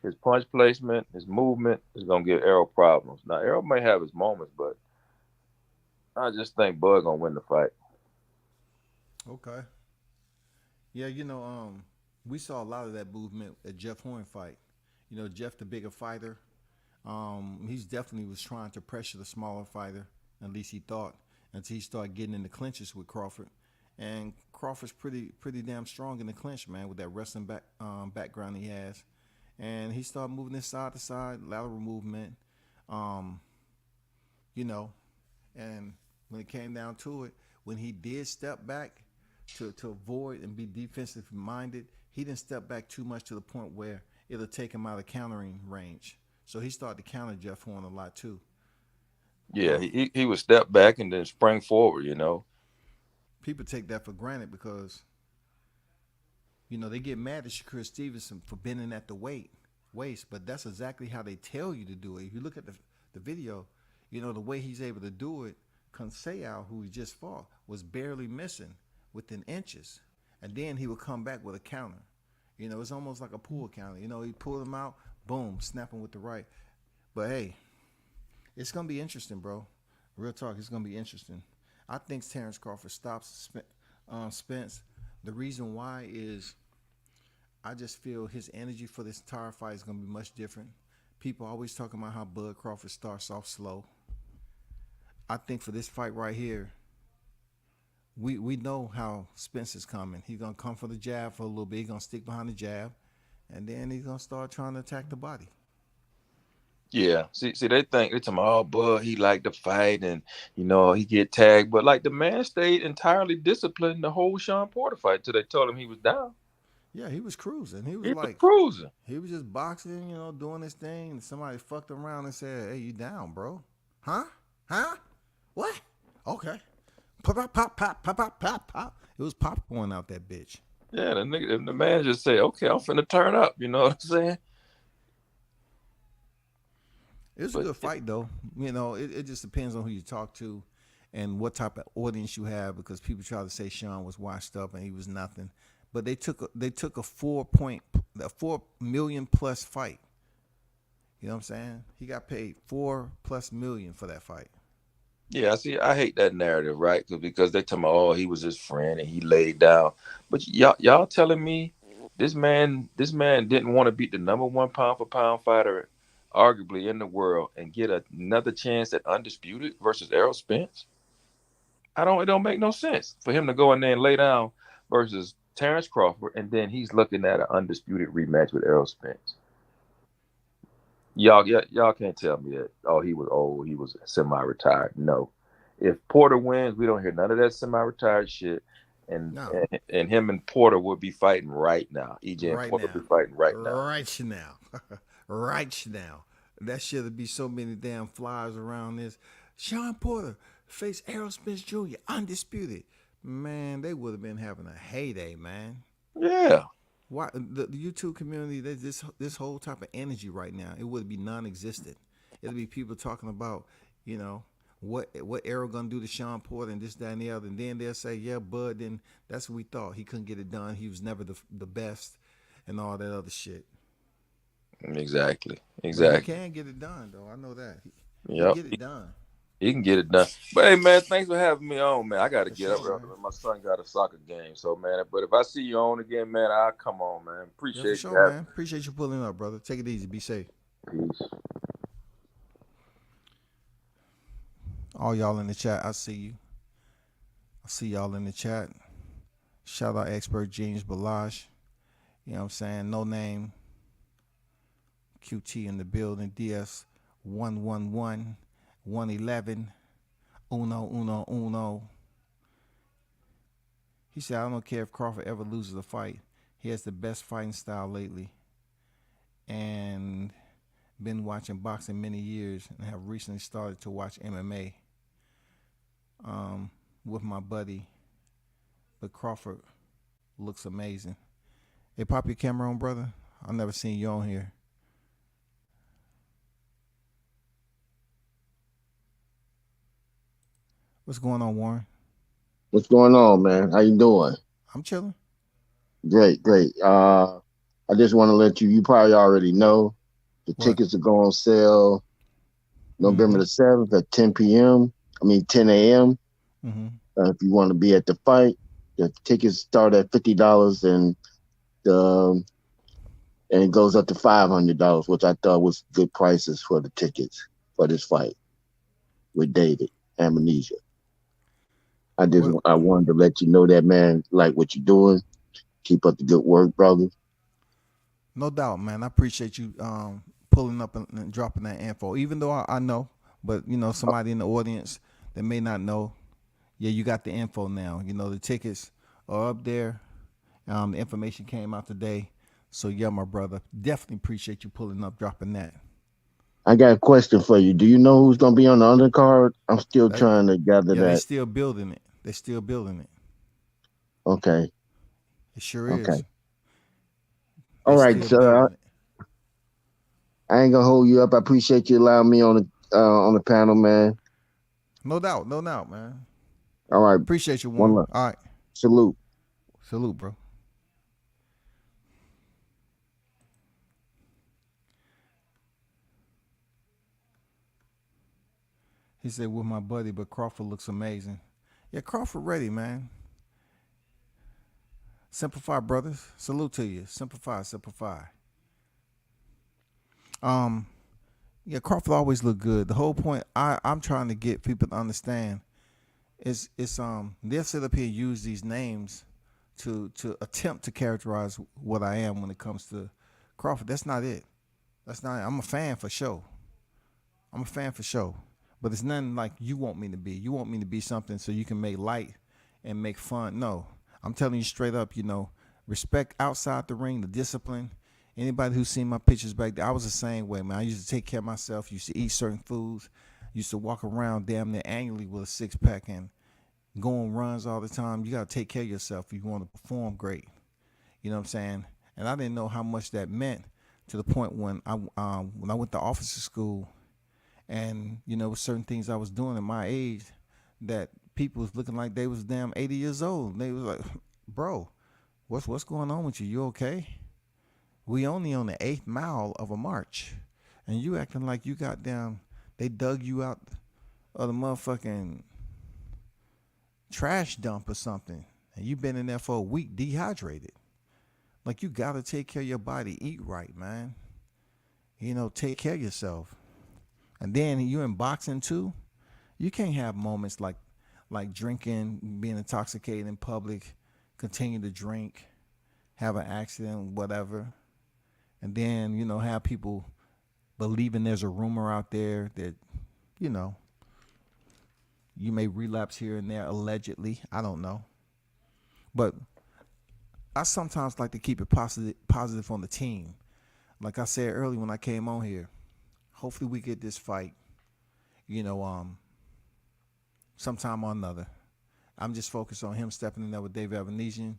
his punch placement, his movement is gonna give Errol problems. Now Errol may have his moments, but I just think Bud gonna win the fight.
Okay. Yeah, we saw a lot of that movement at Jeff Horn fight. Jeff, the bigger fighter, he's definitely was trying to pressure the smaller fighter. At least he thought until he started getting in the clinches with Crawford. And Crawford's pretty damn strong in the clinch, man, with that wrestling background he has. And he started moving this side to side, lateral movement. Um, you know, and when it came down to it, when he did step back to avoid and be defensive minded, he didn't step back too much to the point where it'll take him out of countering range. So he started to counter Jeff Horn a lot too.
Yeah,
But
he would step back and then spring forward, you know.
people take that for granted because they get mad at Shakur Stevenson for bending at the waist, but that's exactly how they tell you to do it. If you look at the video, the way he's able to do it, Conseil, who he just fought, was barely missing within inches. And then he would come back with a counter. It's almost like a pull counter. He pulled him out, boom, snap him with the right. But hey, it's gonna be interesting, bro. Real talk, it's gonna be interesting. I think Terrence Crawford stops Spence. The reason why is I just feel his energy for this entire fight is gonna be much different. People always talking about how Bud Crawford starts off slow. I think for this fight right here, we know how Spence is coming. He's gonna come for the jab for a little bit. He's gonna stick behind the jab, and then he's gonna start trying to attack the body.
Yeah, see, they tell me, oh, Bud, he liked to fight, and you know he get tagged, but like the man stayed entirely disciplined the whole Sean Porter fight till they told him he was down.
Yeah, he was cruising. He was
He was
like,
cruising.
he was just boxing, doing his thing. And somebody fucked around and said, "Hey, you down, bro? Huh? Huh? What? Okay." Pop, pop, pop, pop, pop, pop, pop, pop. It was popcorn out that bitch.
Yeah, the man just said, okay, I'm finna turn up. You know what I'm saying?
It was a
But
good fight, though. It just depends on who you talk to and what type of audience you have because people try to say Sean was washed up and he was nothing. But they took a 4 million plus fight. You know what I'm saying? He got paid 4+ million for that fight.
yeah, see, I hate that narrative, right? Because they tell me, oh, he was his friend and he laid down. But y'all telling me this man didn't want to beat the number one pound for pound fighter, arguably in the world, and get another chance at undisputed versus Errol Spence? It don't make no sense for him to go in there and lay down versus Terrence Crawford, and then he's looking at an undisputed rematch with Errol Spence. Y'all can't tell me that. Oh, he was old. He was semi-retired. No, if Porter wins, we don't hear none of that semi-retired shit. And
No,
and him and Porter would be fighting right now. EJ and
right
Porter would
now,
be fighting right now.
right now, right now. That should be so many damn flies around this. Sean Porter faced Errol Spence Jr. undisputed. Man, they would have been having a heyday, man.
Yeah.
Why the YouTube community? There's this whole type of energy right now. It would be non-existent. It'll be people talking about, you know, what Errol gonna do to Sean Porter and this, that, and the other, and then they'll say, yeah, Bud. Then that's what we thought. He couldn't get it done. He was never the best, and all that other shit.
Exactly.
But he can get it done, though. I know that. He
Yep.
get it done.
He can get it done. But hey, man, thanks for having me on, man. I got to get up.
Sure,
My son got a soccer game, so man. But if I see you on again, man, I'll come on, man. Appreciate
for
you,
sure, man. Appreciate you pulling up, brother. Take it easy. Be safe.
Peace.
All y'all in the chat, I see you. I see y'all in the chat. Shout out expert James Balaj. You know what I'm saying? No name. QT in the building. DS 111 111 Uno. He said, I don't care if Crawford ever loses a fight. He has the best fighting style lately. And been watching boxing many years and have recently started to watch MMA with my buddy. But Crawford looks amazing. Hey, pop your camera on, brother. I've never seen you on here. What's going on, Warren?
What's going on, man? How you doing?
I'm chilling.
Great. I just want to let you probably already know the
What?
tickets are going on sale November the 7th at 10 a.m.
Mm-hmm.
If you want to be at the fight, the tickets start at $50 and it goes up to $500, which I thought was good prices for the tickets for this fight with David Amnesia. I wanted to let you know that, man, like what you're doing. Keep up the good work, brother.
No doubt, man. I appreciate you pulling up and dropping that info. Even though I know, but you know, somebody in the audience that may not know, yeah, you got the info now. You know, the tickets are up there. The information came out today. So yeah, my brother, definitely appreciate you pulling up, dropping that.
I got a question for you. Do you know who's gonna be on the undercard? I'm still trying to gather that.
They're still building it.
Okay.
It sure is.
Okay. All right, sir. I ain't gonna hold you up. I appreciate you allowing me on the panel, man.
No doubt, man.
All right.
Appreciate you, Warren. All right.
Salute,
bro. He said, with my buddy, but Crawford looks amazing. Yeah, Crawford ready, man. Simplify, brothers. Salute to you. Simplify. Yeah, Crawford always look good. The whole point I'm trying to get people to understand is they'll sit up here and use these names to attempt to characterize what I am when it comes to Crawford. That's not it. I'm a fan for sure. But it's nothing like you want me to be. You want me to be something so you can make light and make fun. No, I'm telling you straight up, you know, respect outside the ring, the discipline. Anybody who's seen my pictures back there, I was the same way, man. I used to take care of myself, used to eat certain foods, used to walk around damn near annually with a six-pack and go on runs all the time. You got to take care of yourself if you want to perform great. You know what I'm saying? And I didn't know how much that meant to the point when I went to officer school. And, you know, certain things I was doing at my age that people was looking like they was damn 80 years old. And they was like, bro, what's going on with you? You okay? We only on the 8th mile of a march. And you acting like you got down, they dug you out of the motherfucking trash dump or something. And you been in there for a week dehydrated. Like, you got to take care of your body. Eat right, man. You know, take care of yourself. And then you're in boxing too. You can't have moments like drinking, being intoxicated in public, continue to drink, have an accident, whatever. And then, you know, have people believing there's a rumor out there that, you know, you may relapse here and there allegedly. I don't know. But I sometimes like to keep it positive on the team. Like I said earlier when I came on here, hopefully we get this fight, you know, sometime or another. I'm just focused on him stepping in there with David Evanesian,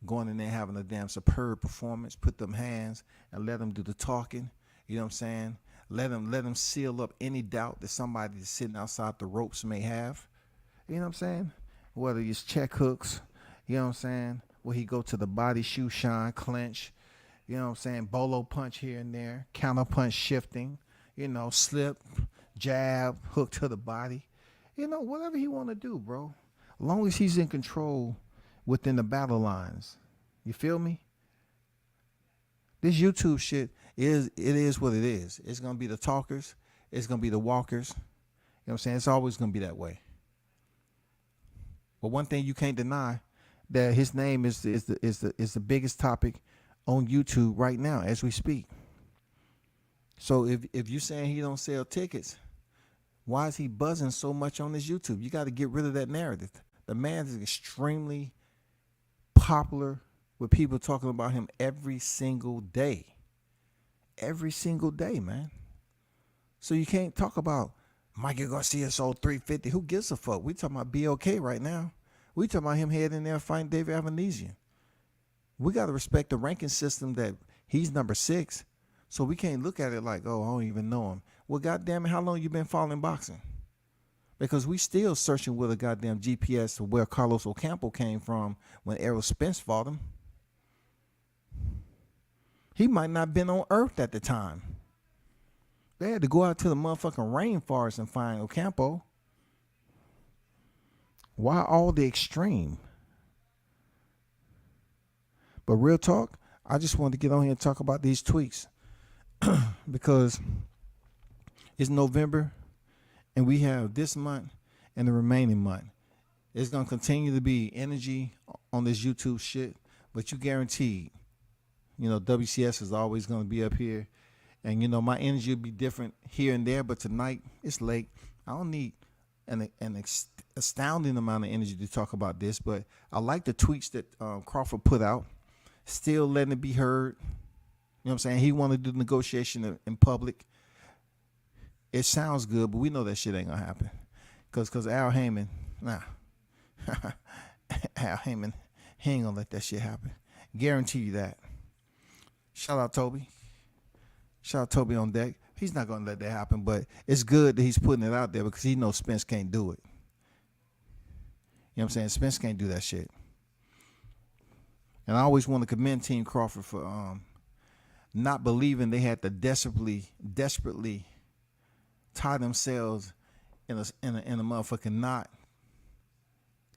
going in there having a damn superb performance, put them hands and let him do the talking. You know what I'm saying? Let him seal up any doubt that somebody that's sitting outside the ropes may have. You know what I'm saying? Whether it's check hooks, you know what I'm saying? Where he go to the body, shoe shine, clinch, you know what I'm saying? Bolo punch here and there, counter punch shifting, you know, slip, jab, hook to the body. You know, whatever he want to do, bro. As long as he's in control within the battle lines. You feel me? This YouTube shit is what it is. It's gonna be the talkers, it's gonna be the walkers. You know what I'm saying? It's always gonna be that way. But one thing you can't deny, that his name is the biggest topic on YouTube right now as we speak. So if you're saying he don't sell tickets, why is he buzzing so much on his YouTube? You got to get rid of that narrative. The man is extremely popular with people talking about him every single day. Every single day, man. So you can't talk about Mikey Garcia sold 350. Who gives a fuck? We talking about BOK right now. We talking about him heading there fighting David Evanesian. We got to respect the ranking system that he's number 6. So we can't look at it like, oh, I don't even know him. Well, goddamn it, how long you been following boxing? Because we still searching with a goddamn GPS to where Carlos Ocampo came from when Errol Spence fought him. He might not have been on Earth at the time. They had to go out to the motherfucking rainforest and find Ocampo. Why all the extreme? But real talk, I just wanted to get on here and talk about these tweaks because it's November and we have this month and the remaining month. It's going to continue to be energy on this YouTube shit, but you guaranteed, you know, WCS is always going to be up here. And, you know, my energy will be different here and there, but tonight it's late. I don't need an astounding amount of energy to talk about this, but I like the tweets that Crawford put out, still letting it be heard. You know what I'm saying? He wanted to do negotiation in public. It sounds good, but we know that shit ain't going to happen. Because Al Heyman, Al Heyman, he ain't going to let that shit happen. Guarantee you that. Shout out Toby. Shout out Toby on deck. He's not going to let that happen, but it's good that he's putting it out there because he knows Spence can't do it. You know what I'm saying? Spence can't do that shit. And I always want to commend Team Crawford for not believing they had to desperately tie themselves in a motherfucking knot,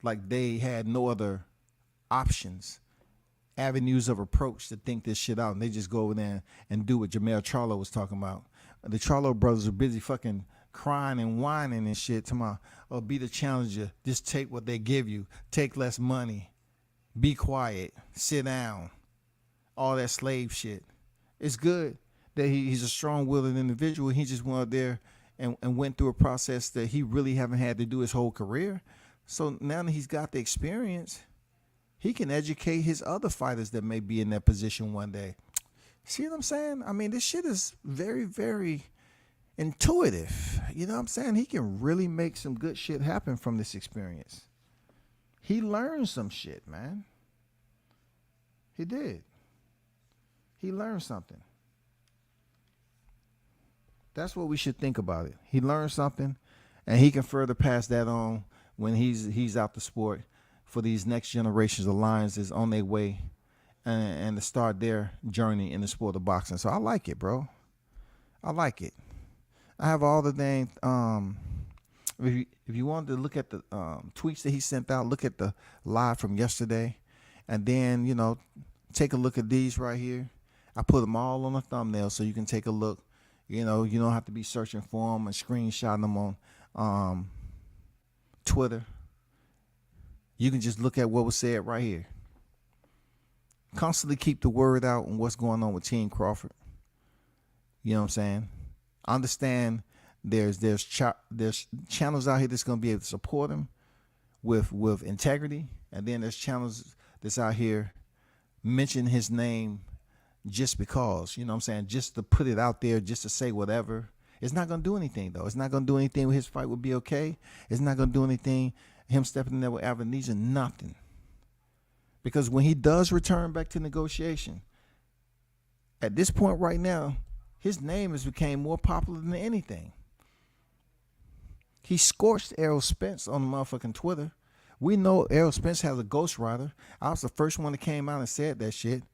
like they had no other options, avenues of approach to think this shit out, and they just go over there and do what Jamel Charlo was talking about. The Charlo brothers are busy fucking crying and whining and shit. Tomorrow, oh, be the challenger. Just take what they give you. Take less money. Be quiet. Sit down. All that slave shit. It's good that he's a strong-willed individual. He just went out there and went through a process that he really haven't had to do his whole career. So now that he's got the experience, he can educate his other fighters that may be in that position one day. See what I'm saying? I mean, this shit is very, very intuitive. You know what I'm saying? He can really make some good shit happen from this experience. He learned some shit, man. He did. He learned something. That's what we should think about it. He learned something, and he can further pass that on when he's out the sport for these next generations of lions is on their way and to start their journey in the sport of boxing. So I like it, bro. I like it. I have all the dang if you wanted to look at the tweets that he sent out, look at the live from yesterday, and then, you know, take a look at these right here. I put them all on a thumbnail so you can take a look. You know, you don't have to be searching for them and screenshotting them on Twitter. You can just look at what was said right here. Constantly keep the word out on what's going on with Team Crawford. You know what I'm saying? Understand there's channels out here that's going to be able to support him with integrity, and then there's channels that's out here mention his name just because, you know what I'm saying, just to put it out there, just to say whatever. It's not gonna do anything though. It's not gonna do anything with his fight with BOK. It's not gonna do anything. Him stepping in there with Amnesia, nothing. Because when he does return back to negotiation, at this point right now, his name has become more popular than anything. He scorched Errol Spence on the motherfucking Twitter. We know Errol Spence has a ghostwriter. I was the first one that came out and said that shit.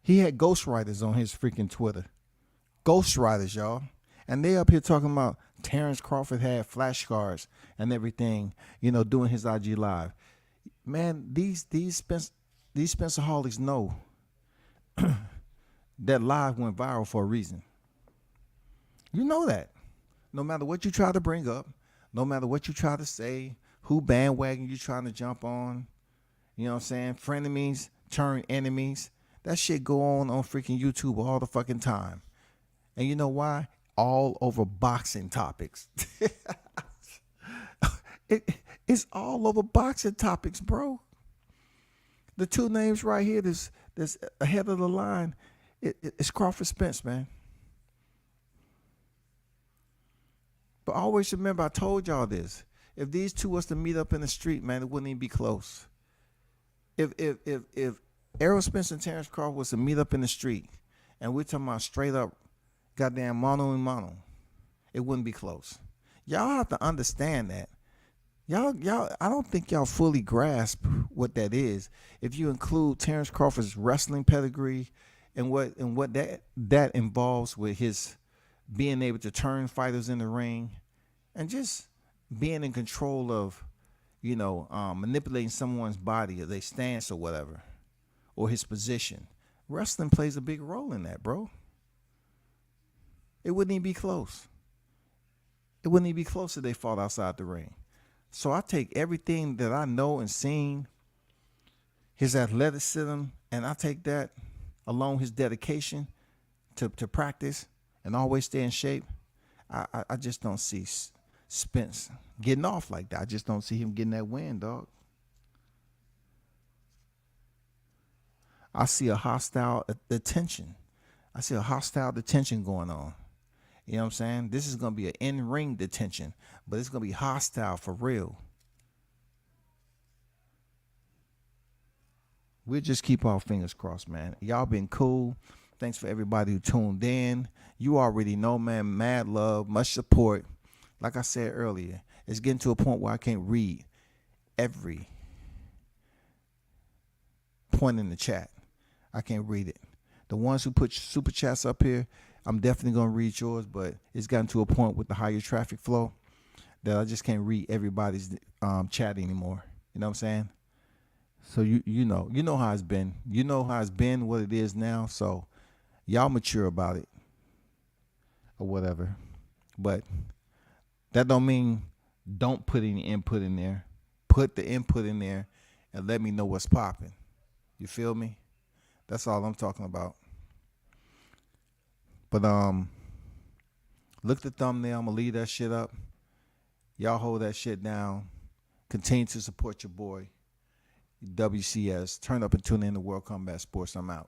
He had ghostwriters on his freaking Twitter. Ghostwriters, y'all. And they up here talking about Terrence Crawford had flashcards and everything, doing his IG live. Man, these Spencerholics know that live went viral for a reason. You know that. No matter what you try to bring up, no matter what you try to say, who bandwagon you trying to jump on, you know what I'm saying? Frenemies turn enemies. That shit go on freaking YouTube all the fucking time. And you know why? All over boxing topics. It's all over boxing topics, bro. The two names right here that's ahead of the line, it's Crawford Spence, man. But always remember, I told y'all this. If these two was to meet up in the street, man, it wouldn't even be close. If Errol Spence and Terrence Crawford was to meet up in the street, and we're talking about straight up goddamn mano and mano, it wouldn't be close. Y'all have to understand that. Y'all, I don't think y'all fully grasp what that is. If you include Terrence Crawford's wrestling pedigree and what that involves with his being able to turn fighters in the ring and just being in control of, manipulating someone's body or their stance or whatever, or his position. Wrestling plays a big role in that, bro. It wouldn't even be close. It wouldn't even be close if they fought outside the ring. So I take everything that I know and seen, his athleticism, and I take that along his dedication to practice and always stay in shape. I just don't see Spence getting off like that. I just don't see him getting that win, dog. I see a hostile detention. I see a hostile detention going on. You know what I'm saying? This is going to be an in-ring detention, but it's going to be hostile for real. We'll just keep our fingers crossed, man. Y'all been cool. Thanks for everybody who tuned in. You already know, man, mad love, much support. Like I said earlier, it's getting to a point where I can't read every point in the chat. I can't read it. The ones who put super chats up here, I'm definitely going to read yours, but it's gotten to a point with the higher traffic flow that I just can't read everybody's chat anymore. You know what I'm saying? So you know how it's been. You know how it's been, what it is now. So y'all mature about it or whatever. But that don't mean don't put any input in there. Put the input in there and let me know what's popping. You feel me? That's all I'm talking about. But look at the thumbnail. I'm gonna leave that shit up. Y'all hold that shit down. Continue to support your boy, WCS. Turn up and tune in to World Combat Sports. I'm out.